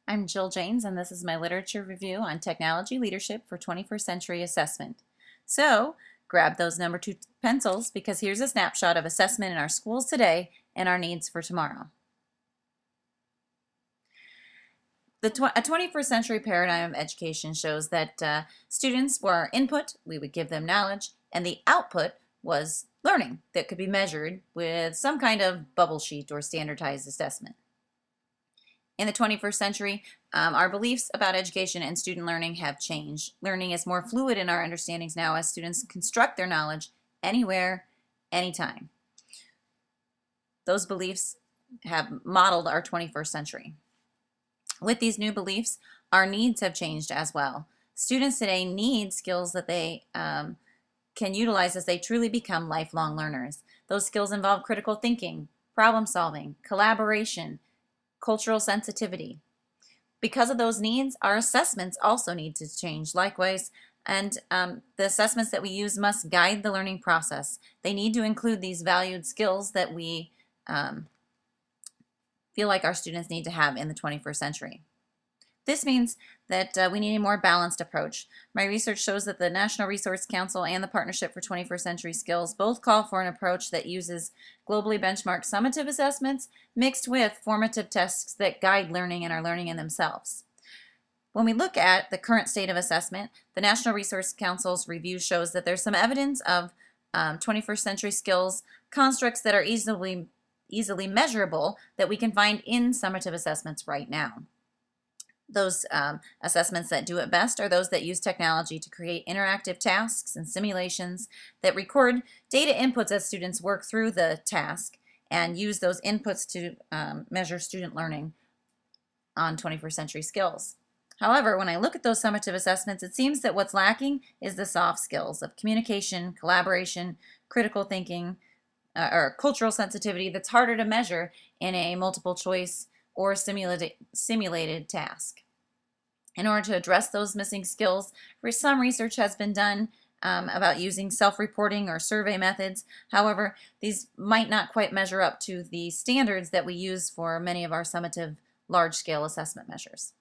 I'm Jill Janes, and this is my literature review on technology leadership for 21st century assessment. So, grab those number 2 pencils because here's a snapshot of assessment in our schools today and our needs for tomorrow. A 21st century paradigm of education shows that students were our input, we would give them knowledge, and the output was learning that could be measured with some kind of bubble sheet or standardized assessment. In the 21st century, our beliefs about education and student learning have changed. Learning is more fluid in our understandings now as students construct their knowledge anywhere, anytime. Those beliefs have modeled our 21st century. With these new beliefs, our needs have changed as well. Students today need skills that they can utilize as they truly become lifelong learners. Those skills involve critical thinking, problem solving, collaboration, cultural sensitivity. Because of those needs, our assessments also need to change likewise, and the assessments that we use must guide the learning process. They need to include these valued skills that we feel like our students need to have in the 21st century. This means that we need a more balanced approach. My research shows that the National Resource Council and the Partnership for 21st Century Skills both call for an approach that uses globally benchmarked summative assessments mixed with formative tests that guide learning and are learning in themselves. When we look at the current state of assessment, the National Resource Council's review shows that there's some evidence of 21st century skills constructs that are easily measurable that we can find in summative assessments right now. Those assessments that do it best are those that use technology to create interactive tasks and simulations that record data inputs as students work through the task and use those inputs to measure student learning on 21st century skills. However, when I look at those summative assessments, it seems that what's lacking is the soft skills of communication, collaboration, critical thinking, or cultural sensitivity that's harder to measure in a multiple choice or simulated task. In order to address those missing skills, some research has been done about using self-reporting or survey methods. However, these might not quite measure up to the standards that we use for many of our summative large-scale assessment measures.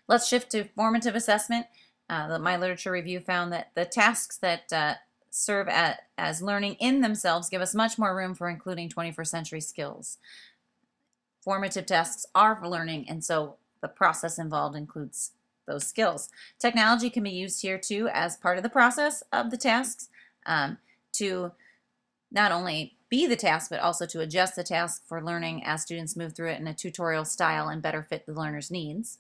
Let's shift to formative assessment. My literature review found that the tasks that serve as learning in themselves give us much more room for including 21st century skills. Formative tasks are for learning, and so the process involved includes those skills. Technology can be used here too as part of the process of the tasks to not only be the task, but also to adjust the task for learning as students move through it in a tutorial style and better fit the learner's needs.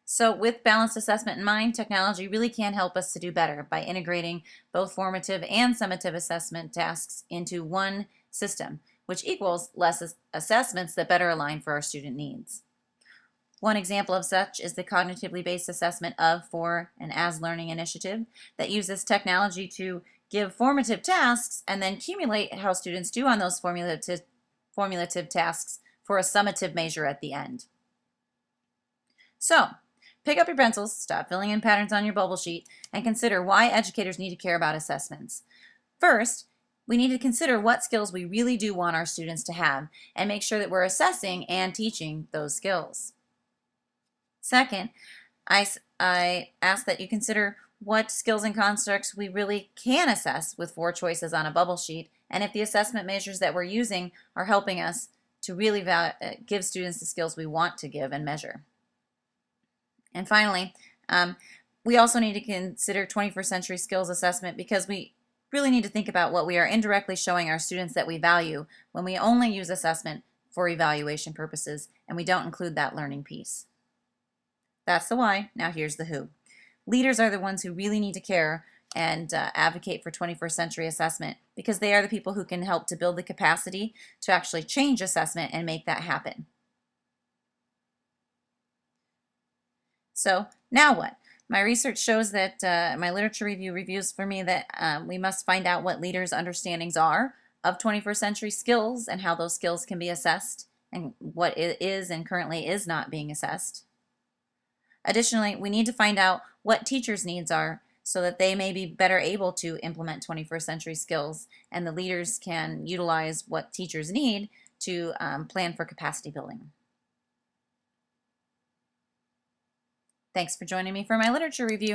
So with balanced assessment in mind, technology really can help us to do better by integrating both formative and summative assessment tasks into one system, which equals less assessments that better align for our student needs. One example of such is the cognitively based assessment of, for, and as learning initiative that uses technology to give formative tasks and then accumulate how students do on those formulative tasks for a summative measure at the end. So, pick up your pencils, stop filling in patterns on your bubble sheet, and consider why educators need to care about assessments. First, we need to consider what skills we really do want our students to have and make sure that we're assessing and teaching those skills. Second, I ask that you consider what skills and constructs we really can assess with 4 choices on a bubble sheet, and if the assessment measures that we're using are helping us to really give students the skills we want to give and measure. And finally, we also need to consider 21st century skills assessment because we really need to think about what we are indirectly showing our students that we value when we only use assessment for evaluation purposes and we don't include that learning piece. That's the why. Now here's the who. Leaders are the ones who really need to care and advocate for 21st century assessment because they are the people who can help to build the capacity to actually change assessment and make that happen. So now what? My research shows that my literature review reviews for me that we must find out what leaders' understandings are of 21st century skills and how those skills can be assessed and what it is and currently is not being assessed. Additionally, we need to find out what teachers' needs are so that they may be better able to implement 21st century skills and the leaders can utilize what teachers need to plan for capacity building. Thanks for joining me for my literature review.